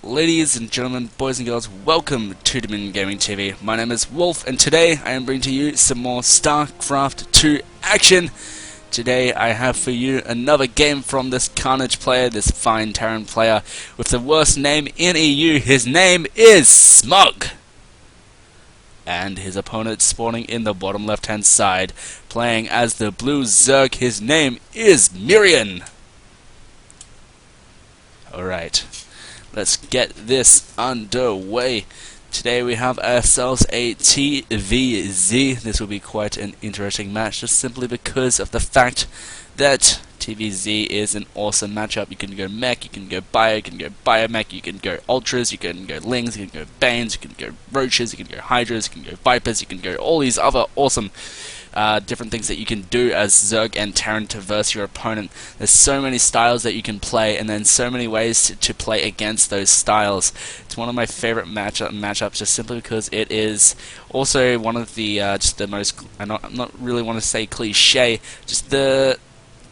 Ladies and gentlemen, boys and girls, welcome to Dominion Gaming TV. My name is Wolf, and today I am bringing to you some more Starcraft 2 action. Today I have for you another game from this Karnage player, this fine Terran player, with the worst name in EU. His name is Smug! And his opponent spawning in the bottom left hand side, playing as the blue Zerg. His name is Myrion! Alright. Let's get this underway. Today we have ourselves a TVZ. This will be quite an interesting match, just simply because of the fact that TVZ is an awesome matchup. You can go mech, you can go bio, you can go biomech, you can go ultras, you can go lings, you can go banes, you can go roaches, you can go hydras, you can go vipers, you can go all these other awesome different things that you can do as Zerg and Terran to verse your opponent. There's so many styles that you can play, and then so many ways to play against those styles. It's one of my favorite matchups, just simply because it is also one of the just the most, I'm not really want to say cliche, just the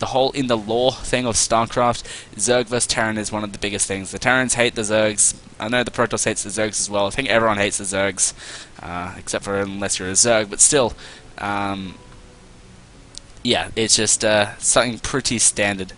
whole in the lore thing of Starcraft. Zerg vs Terran is one of the biggest things. The Terrans hate the Zergs. I know the Protoss hates the Zergs as well. I think everyone hates the Zergs, except for unless you're a Zerg, but still. Yeah, it's just something pretty standard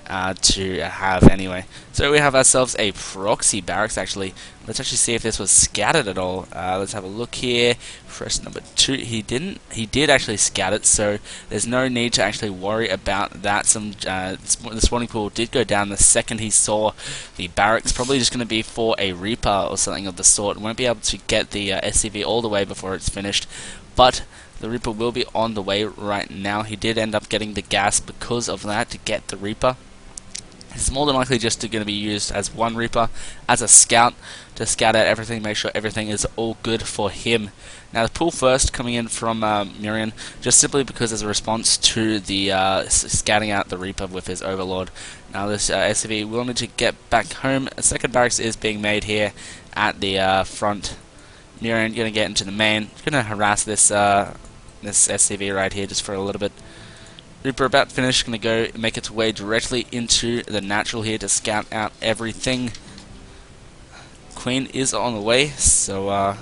to have anyway. So we have ourselves a proxy barracks. Actually, let's actually see if this was scattered at all. Let's have a look here. Press number 2. He did actually scatter it, so there's no need to actually worry about that. The spawning pool did go down the second he saw the barracks. Probably just going to be for a Reaper or something of the sort. Won't be able to get the SCV all the way before it's finished, but the Reaper will be on the way right now. He did end up getting the gas because of that to get the Reaper. It's more than likely just going to be used as one Reaper, as a scout, to scout out everything, make sure everything is all good for him. Now the pool first coming in from Myrion, just simply because as a response to the scouting out the Reaper with his Overlord. Now this SCV will need to get back home. A second barracks is being made here at the front. Myrion going to get into the main, going to harass this this SCV right here just for a little bit. Reaper about finished, going to go make its way directly into the natural here to scout out everything. Queen is on the way, so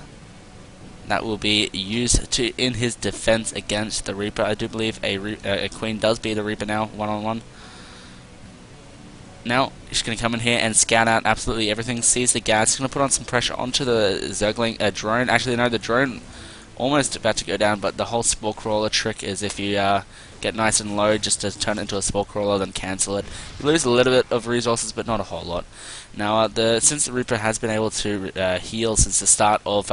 that will be used in his defense against the Reaper. I do believe a Queen does beat a Reaper now, one-on-one. Now, he's going to come in here and scout out absolutely everything, sees the gas. He's going to put on some pressure onto the Zergling drone. Actually, no, the drone almost about to go down, but the whole spore crawler trick is if you get nice and low, just to turn it into a spore crawler, then cancel it. You lose a little bit of resources, but not a whole lot. Now, since the Reaper has been able to heal since the start of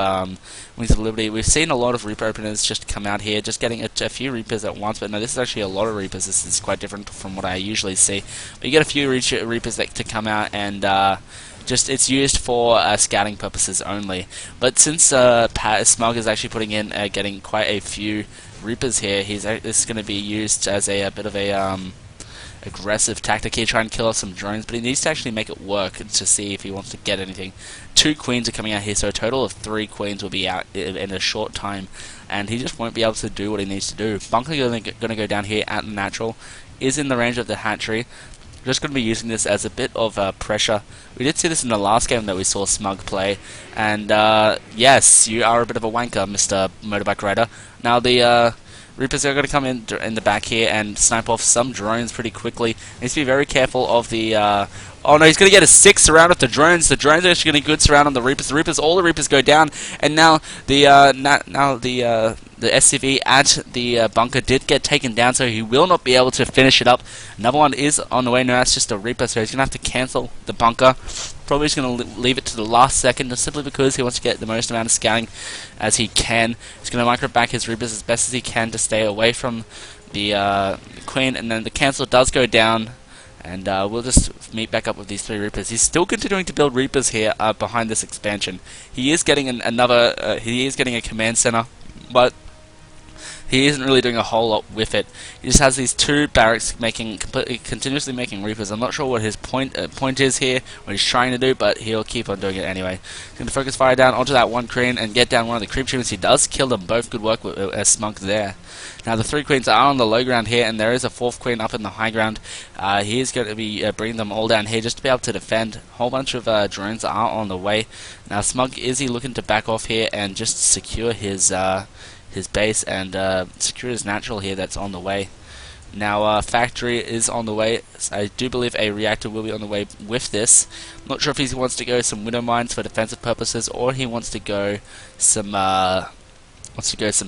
Wings of Liberty, we've seen a lot of Reaper openers just come out here, just getting a few Reapers at once, but no, this is actually a lot of Reapers. This is quite different from what I usually see. But you get a few Reapers to come out, and just it's used for scouting purposes only. But since Smug is actually putting in getting quite a few Reapers here, this is going to be used as a bit of a aggressive tactic here, try and kill off some drones, but he needs to actually make it work to see if he wants to get anything. 2 Queens are coming out here, so a total of 3 Queens will be out in a short time, and he just won't be able to do what he needs to do. Bunker going to go down here at the natural, is in the range of the hatchery. Just going to be using this as a bit of pressure. We did see this in the last game that we saw Smug play, and yes, you are a bit of a wanker, Mr. Motorbike Rider. Now the Reapers are going to come in the back here and snipe off some drones pretty quickly. Needs to be very careful of the oh no, he's going to get a 6 surround with the drones. The drones are actually getting a good surround on the Reapers. All the Reapers go down, and now the SCV at the bunker did get taken down, so he will not be able to finish it up. Another one is on the way. No, that's just a Reaper, so he's going to have to cancel the bunker. Probably just going to leave it to the last second, just simply because he wants to get the most amount of scouting as he can. He's going to micro back his Reapers as best as he can to stay away from the Queen, and then the cancel does go down. And we'll just meet back up with these 3 Reapers. He's still continuing to build Reapers here behind this expansion. He is getting he is getting a command center, but he isn't really doing a whole lot with it. He just has these two barracks continuously making Reapers. I'm not sure what his point is here, what he's trying to do, but he'll keep on doing it anyway. He's going to focus fire down onto that one queen and get down one of the creep tuners. He does kill them both. Good work with Smug there. Now the three queens are on the low ground here, and there is a fourth queen up in the high ground. He is going to be bringing them all down here just to be able to defend. A whole bunch of drones are on the way. Now Smug, is he looking to back off here and just secure his base and secure his natural here that's on the way. Now factory is on the way. I do believe a reactor will be on the way with this. I'm not sure if he wants to go some widow mines for defensive purposes, or he wants to go some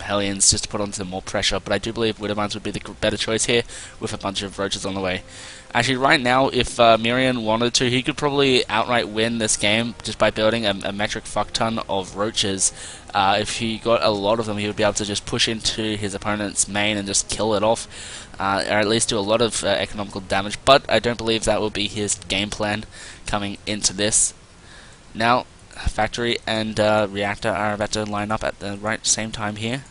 Hellions just to put on some more pressure, but I do believe widow mines would be the better choice here with a bunch of roaches on the way. Actually, right now, if Myrion wanted to, he could probably outright win this game just by building a metric fuck ton of roaches. If he got a lot of them, he would be able to just push into his opponent's main and just kill it off, or at least do a lot of economical damage, but I don't believe that will be his game plan coming into this. Now, factory and reactor are about to line up at the same time here.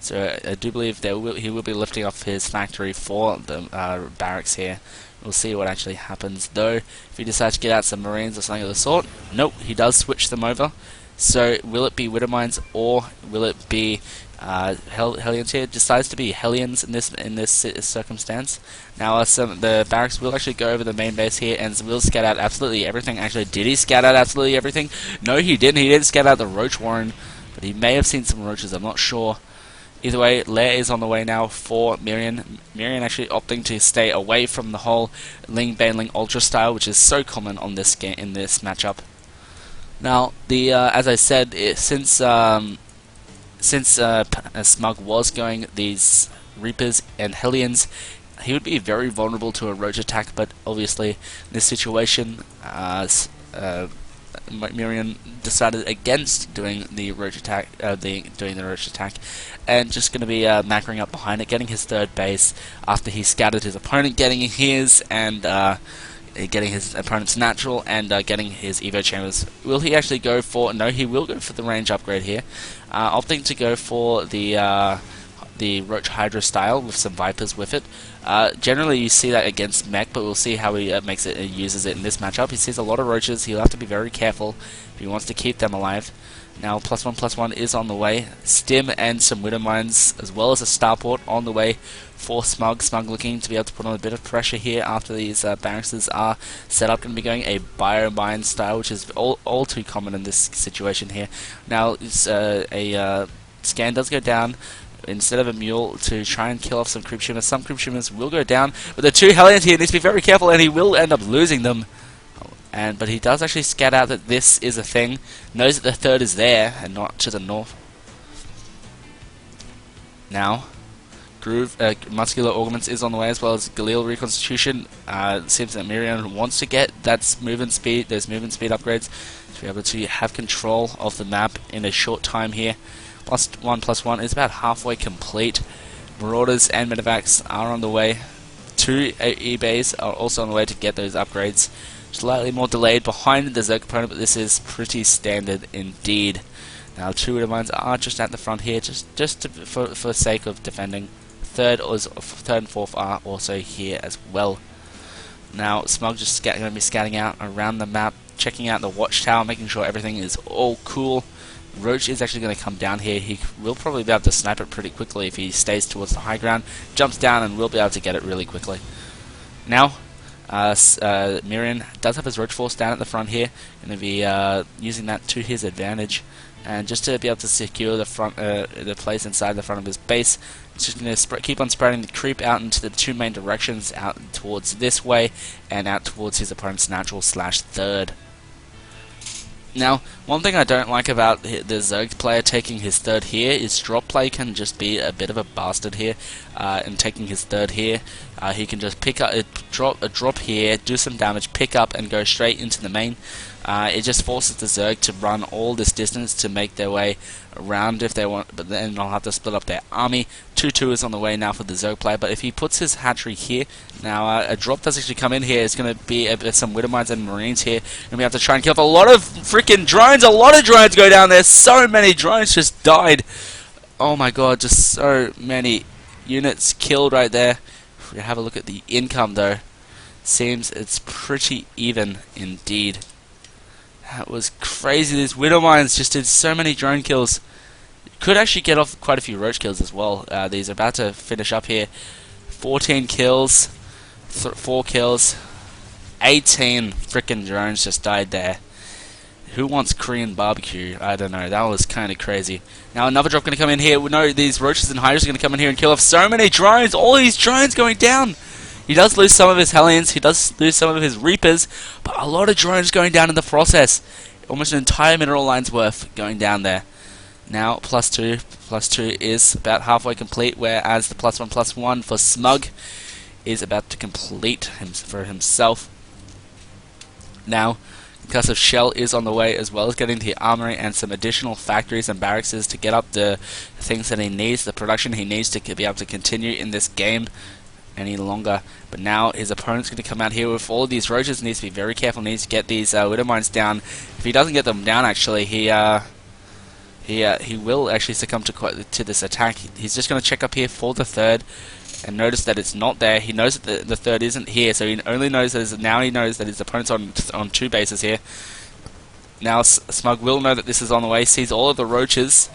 So I do believe he will be lifting off his factory for the barracks here. We'll see what actually happens though. If he decides to get out some marines or something of the sort, nope, he does switch them over. So will it be widow mines or will it be Hellions here? It decides to be Hellions in this circumstance. Now the barracks will actually go over the main base here and will scout out absolutely everything. Actually, did he scout out absolutely everything? No, he didn't. He didn't scout out the roach warren, but he may have seen some roaches. I'm not sure. Either way, Lair is on the way now for Myrion. Myrion actually opting to stay away from the whole Ling Banling Ultra style, which is so common on this game in this matchup. Now, as I said, since Smug was going these Reapers and Hellions, he would be very vulnerable to a roach attack. But obviously, in this situation, Myrion decided against doing the roach attack, and just going to be macroing up behind it, getting his third base after he scattered his opponent, getting his and getting his opponent's natural and getting his Evo chambers. Will he actually go for? No, he will go for the range upgrade here, opting to go for the Roach Hydra style with some Vipers with it. Generally you see that against mech, but we'll see how he uses it in this matchup. He sees a lot of roaches. He'll have to be very careful if he wants to keep them alive. Now +1/+1 is on the way. Stim and some widow mines as well as a starport on the way for Smug. Smug looking to be able to put on a bit of pressure here after these barracks are set up. Going to be going a biomine style, which is all too common in this situation here. Now a scan does go down instead of a mule to try and kill off some creep shimmers. Some creep shimmers will go down, but the two Hellions here needs to be very careful, and he will end up losing them. But he does actually scout out that this is a thing, knows that the third is there and not to the north. Now, Muscular Augments is on the way, as well as Galil Reconstitution. It seems that Myrion wants to get that movement speed, those movement speed upgrades, to be able to have control of the map in a short time here. +1/+1 is about halfway complete. Marauders and Medivacs are on the way. Two eBays are also on the way to get those upgrades. Slightly more delayed behind the Zerg opponent, but this is pretty standard indeed. Now, two widow mines are just at the front here, for sake of defending. Third and fourth are also here as well. Now, Smug just going to be scouting out around the map, checking out the watchtower, making sure everything is all cool. Roach is actually going to come down here. He will probably be able to snipe it pretty quickly if he stays towards the high ground, jumps down, and will be able to get it really quickly. Now, Myrion does have his Roach Force down at the front here, going to be using that to his advantage, and just to be able to secure the front, the place inside the front of his base. It's just going to keep on spreading the creep out into the two main directions, out towards this way, and out towards his opponent's natural / third. Now, one thing I don't like about the Zerg player taking his third here is drop play can just be a bit of a bastard here. And taking his third here, he can just pick up a drop here, do some damage, pick up, and go straight into the main. It just forces the Zerg to run all this distance to make their way around if they want, but then they'll have to split up their army. 2-2 is on the way now for the Zerg player, but if he puts his hatchery here, now a drop does actually come in here. It's going to be some Widow Mines and Marines here, and we have to try and kill off a lot of freaking drones. A lot of drones go down there. So many drones just died. Oh my god, just so many units killed right there. If we have a look at the income though, seems it's pretty even indeed. That was crazy. These Widow Mines just did so many drone kills. Could actually get off quite a few roach kills as well. These are about to finish up here. 14 kills, 4 kills, 18 freaking drones just died there. Who wants Korean barbecue? I don't know. That was kind of crazy. Now another drop going to come in here. We know these roaches and hydras are going to come in here and kill off so many drones. All these drones going down. He does lose some of his Hellions. He does lose some of his Reapers. But a lot of drones going down in the process. Almost an entire mineral line's worth going down there. Now +2. +2 is about halfway complete. Whereas the +1/+1 for Smug is about to complete for himself. Now, because of Shell is on the way, as well as getting the armory and some additional factories and barracks to get up the things that he needs, the production he needs to be able to continue in this game any longer. But now his opponent's going to come out here with all of these roaches. He needs to be very careful. He needs to get these Widow Mines down. If he doesn't get them down, actually, he will actually succumb to this attack. He's just going to check up here for the third and notice that it's not there. He knows that the third isn't here, so he only knows that now he knows that his opponent's on 2 bases here. Now Smug will know that this is on the way, sees all of the roaches.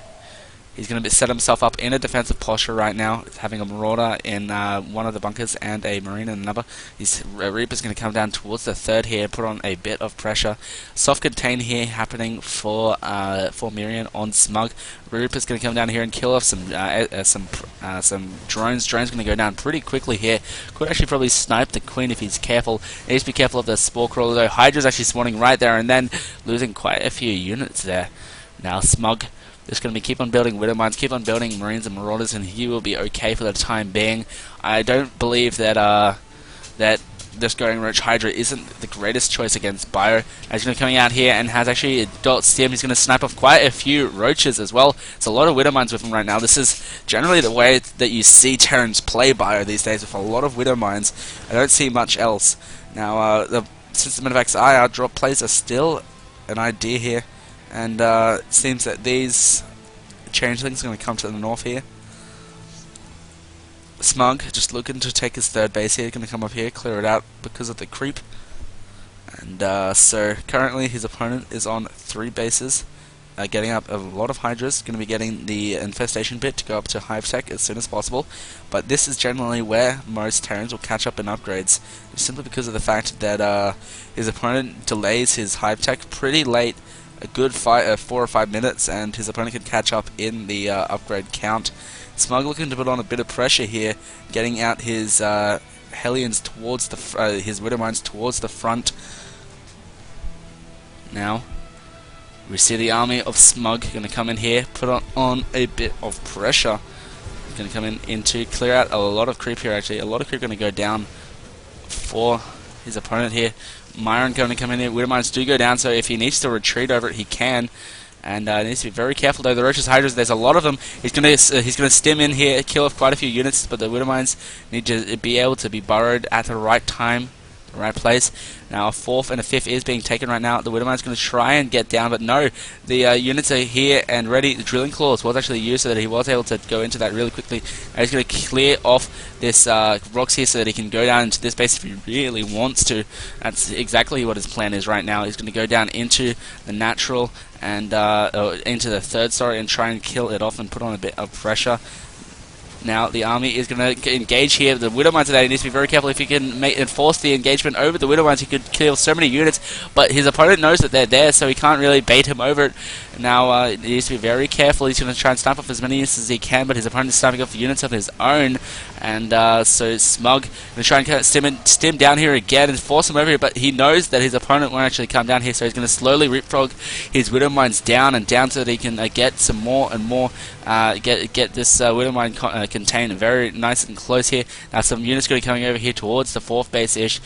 He's going to set himself up in a defensive posture right now, having a Marauder in one of the bunkers and a Marine in another. His Reaper's going to come down towards the third here, put on a bit of pressure. Soft contain here happening for Myrion on Smug. Reaper's going to come down here and kill off some drones. Drones going to go down pretty quickly here. Could actually probably snipe the Queen if he's careful. He needs to be careful of the Spore Crawler though. Hydra's actually spawning right there and then losing quite a few units there. Now Smug just going to keep on building Widow Mines, keep on building Marines and Marauders, and he will be okay for the time being. I don't believe that this going Roach Hydra isn't the greatest choice against Bio. He's going to coming out here and has actually a dot stim. He's going to snipe off quite a few Roaches as well. It's a lot of Widow Mines with him right now. This is generally the way that you see Terrans play Bio these days, with a lot of Widow Mines. I don't see much else. Now, the System of IR drop plays are still an idea here. And it seems that these changelings are going to come to the north here. Smug just looking to take his third base here, going to come up here, clear it out because of the creep. And so currently his opponent is on 3 bases, getting up a lot of Hydras, going to be getting the infestation bit to go up to Hive Tech as soon as possible. But this is generally where most Terrans will catch up in upgrades, simply because of the fact that his opponent delays his Hive Tech pretty late, a good 4 or 5 minutes, and his opponent can catch up in the upgrade count. Smug looking to put on a bit of pressure here, getting out his Hellions towards the his Widow Mines towards the front. Now we see the army of Smug going to come in here, put on a bit of pressure. Going to come in to clear out a lot of creep here. Actually, a lot of creep going to go down for his opponent here. Myrion going to come in here. Widow Mines do go down, so if he needs to retreat over it, he can. And he needs to be very careful though. The Roaches Hydras, there's a lot of them. He's gonna stim in here, kill off quite a few units, but the Widow Mines need to be able to be burrowed at the right time, the right place. Now a 4th and a 5th is being taken right now. The Widow Mine's going to try and get down, but no, the units are here and ready. The Drilling Claws was actually used so that he was able to go into that really quickly. And he's going to clear off this rocks here so that he can go down into this base if he really wants to. That's exactly what his plan is right now. He's going to go down into the natural and into the third, and try and kill it off and put on a bit of pressure. Now the army is going to engage here. The Widow Mines today needs to be very careful. If he can enforce the engagement over the Widow Mines, he could kill so many units, but his opponent knows that they're there, so he can't really bait him over it. Now he needs to be very careful. He's going to try and snipe off as many units as he can, but his opponent is sniping off units of his own. And so Smug going to try and kind of stim down here again and force him over here, but he knows that his opponent won't actually come down here, so he's going to slowly Ripfrog his Widow Mines down and down so that he can get some more and more, get this Widow Mine contained very nice and close here. Now some units going to be coming over here towards the 4th base-ish,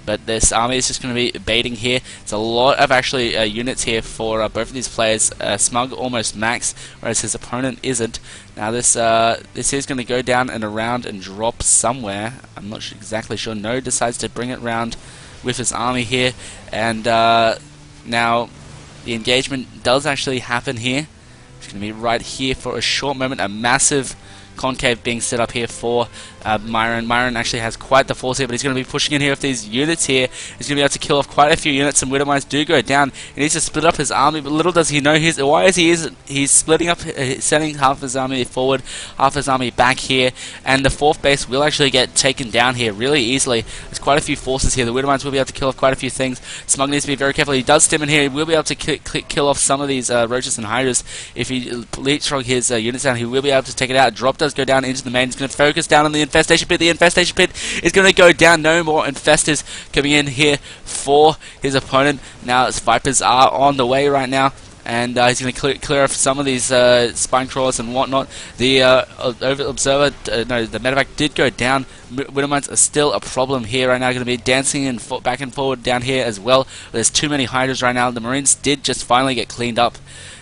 but this army is just going to be baiting here. It's a lot of actually units here for both of these players. Smug almost max, whereas his opponent isn't. Now this is going to go down and around and drop somewhere. I'm not exactly sure. No decides to bring it round with his army here, and now the engagement does actually happen here. It's going to be right here for a short moment. A massive concave being set up here for Myrion. Myrion actually has quite the force here, but he's going to be pushing in here with these units here. He's going to be able to kill off quite a few units. Some Widow Mines do go down. He needs to split up his army, but little does he know he's splitting up, sending half his army forward, half his army back here, and the fourth base will actually get taken down here really easily. There's quite a few forces here. The Widow Mines will be able to kill off quite a few things. Smug needs to be very careful. He does stim in here. He will be able to kill off some of these roaches and hydras. If he leapfrog his units down, he will be able to take it out. Drop does go down into the main. He's going to focus down on the infestation pit. The infestation pit is going to go down. No more infestors coming in here for his opponent. Now his Vipers are on the way right now, and he's going to clear off some of these spine crawlers and whatnot. The the medevac did go down. Widow Mines are still a problem here right now. Going to be dancing and back and forward down here as well. There's too many hydras right now. The Marines did just finally get cleaned up.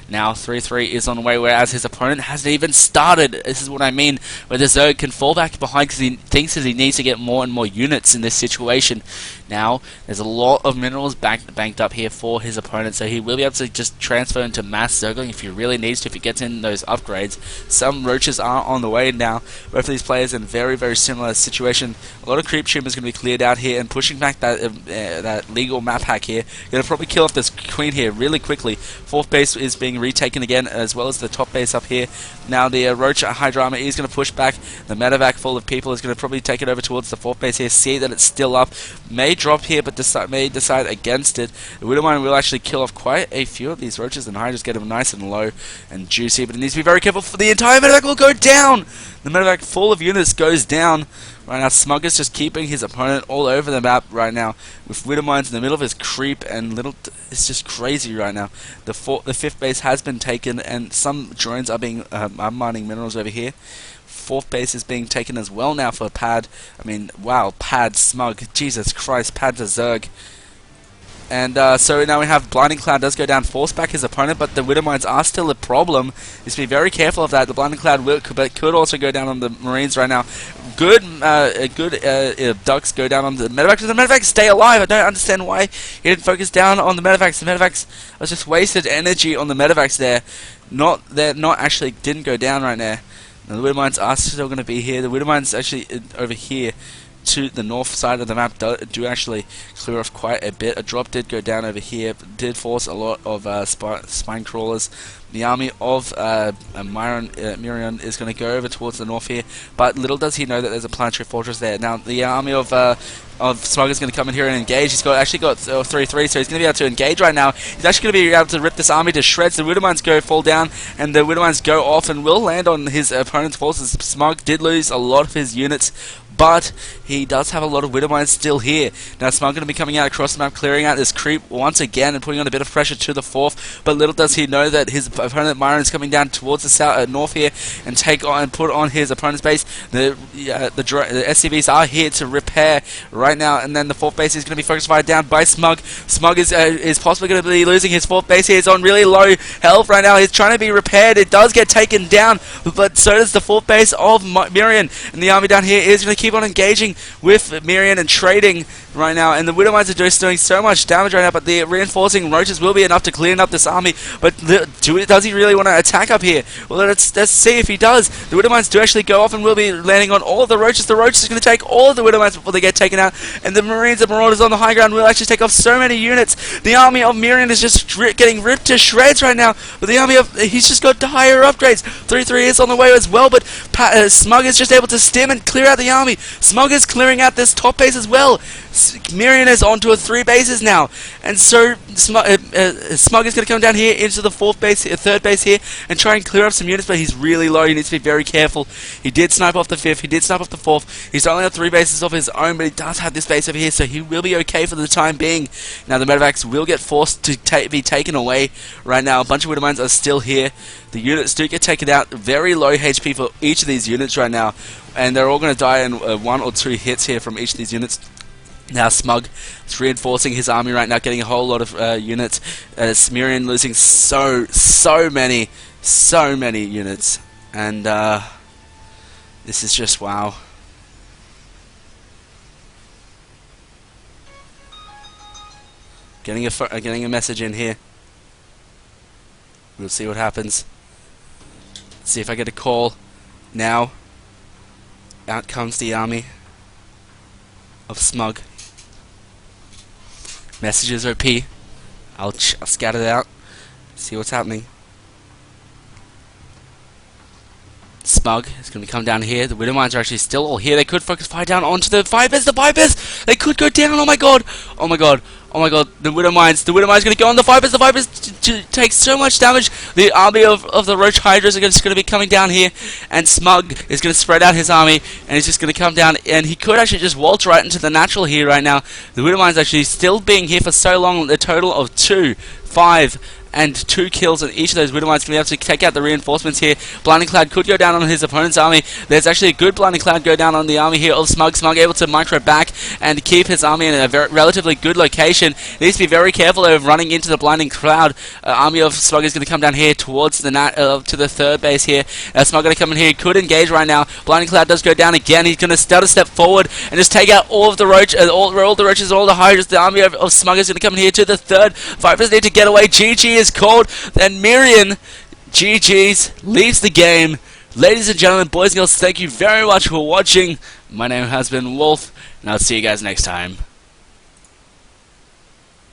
Now 3-3 is on the way, whereas his opponent hasn't even started. This is what I mean, where the Zerg can fall back behind because he thinks that he needs to get more and more units in this situation. Now, there's a lot of minerals banked up here for his opponent, so he will be able to just transfer into mass Zergling if he really needs to, if he gets in those upgrades. Some roaches are on the way now. Both of these players in very, very similar situation. A lot of creep tumors going to be cleared out here, and pushing back that legal map hack here. Going to probably kill off this queen here really quickly. Fourth base is being retaken again, as well as the top base up here. Now the Roach Hydra army is going to push back. The medevac full of people is going to probably take it over towards the fourth base here. See that it's still up. May drop here, but may decide against it. The Widow Mine will actually kill off quite a few of these roaches and hydras, get them nice and low and juicy, but it needs to be very careful, for the entire medevac will go down! The medevac full of units goes down. Right now, Smug is just keeping his opponent all over the map right now, with Widow Mines in the middle of his creep, and it's just crazy right now. The fifth base has been taken, and some drones are being are mining minerals over here. Fourth base is being taken as well now for Pad. I mean, wow, Pad, Smug, Jesus Christ, Pad's a Zerg. And so now we have Blinding Cloud does go down, force back his opponent, but the Widow Mines are still a problem. Just be very careful of that. The Blinding Cloud could also go down on the Marines right now. Good ducks go down on the medevacs. The medevacs stay alive. I don't understand why he didn't focus down on the medevacs. The medevacs was just wasted energy on the medevacs there. Actually didn't go down right there. Now, the Widow Mines are still going to be here. The Widow Mines actually over here to the north side of the map do actually clear off quite a bit. A drop did go down over here, did force a lot of spine crawlers. The army of Myrion is going to go over towards the north here, but little does he know that there's a planetary fortress there. Now the army of Smug is going to come in here and engage. He's actually got 3-3, so he's going to be able to engage right now. He's actually going to be able to rip this army to shreds. The Widow Mines fall down, and the Widow Mines go off and will land on his opponent's forces. Smug did lose a lot of his units, but he does have a lot of Widow Mines still here. Now Smug going to be coming out across the map, clearing out this creep once again and putting on a bit of pressure to the fourth, but little does he know that his opponent Myrion is coming down towards the south, north here and put on his opponent's base. The SCVs are here to repair right now, and then the fourth base is going to be focused fire down by Smug. Smug is possibly going to be losing his fourth base here. He's on really low health right now. He's trying to be repaired. It does get taken down, but so does the fourth base of Myrion, and the army down here is going to keep on engaging with Myrion and trading right now, and the Widow Mines are just doing so much damage right now, but the reinforcing roaches will be enough to clean up this army. But does he really want to attack up here? Well, let's see if he does. The Widow Mines do actually go off and will be landing on all of the roaches. The roaches are going to take all of the Widow Mines before they get taken out, and the Marines and Marauders on the high ground will actually take off so many units. The army of Myrion is just getting ripped to shreds right now, but the army of he's just got higher upgrades. 3-3 is on the way as well, but Smug is just able to stim and clear out the army. Smug is clearing out this top base as well. Myrion is onto a 3 bases now, and so Smug is going to come down here into the third base here and try and clear up some units, but he's really low. He needs to be very careful. He did snipe off the 5th, he did snipe off the 4th. He's only on 3 bases of his own, but he does have this base over here, so he will be okay for the time being. Now the medevacs will get forced to be taken away right now. A bunch of Widow Mines are still here. The units do get taken out. Very low HP for each of these units right now, and they're all going to die in 1 or 2 hits here from each of these units. Now Smug is reinforcing his army right now, getting a whole lot of units. Myrion losing so many units, and this is just wow. Getting a message in here. We'll see what happens. Let's see if I get a call now. Out comes the army of Smug. Messages OP. I'll scatter it out. See what's happening. Smug is going to come down here. The Widowmines are actually still all here. They could focus fire down onto the Vipers. The Vipers! They could go down. Oh my god! Oh my god! Oh my god! The Widowmines going to go on the Vipers. The Vipers take so much damage. The army of the Roach Hydras are just going to be coming down here. And Smug is going to spread out his army. And he's just going to come down. And he could actually just waltz right into the natural here right now. The Widowmines actually still being here for so long. A total of 2, 5, and 2 kills on each of those Widowmines. Going to be able to take out the reinforcements here. Blinding Cloud could go down on his opponent's army. There's actually a good Blinding Cloud go down on the army here of Smug. Smug able to micro back and keep his army in a relatively good location. He needs to be very careful of running into the Blinding Cloud. Army of Smug is going to come down here towards the to the third base here. Smug going to come in here. He could engage right now. Blinding Cloud does go down again. He's going to start a step forward and just take out all of the all the roaches, all the Hydras. The army of Smug is going to come in here to the third. Vipers need to get away. GG is called. Then Myrion, GG's, leaves the game. Ladies and gentlemen, boys and girls, thank you very much for watching. My name has been Wolf, and I'll see you guys next time.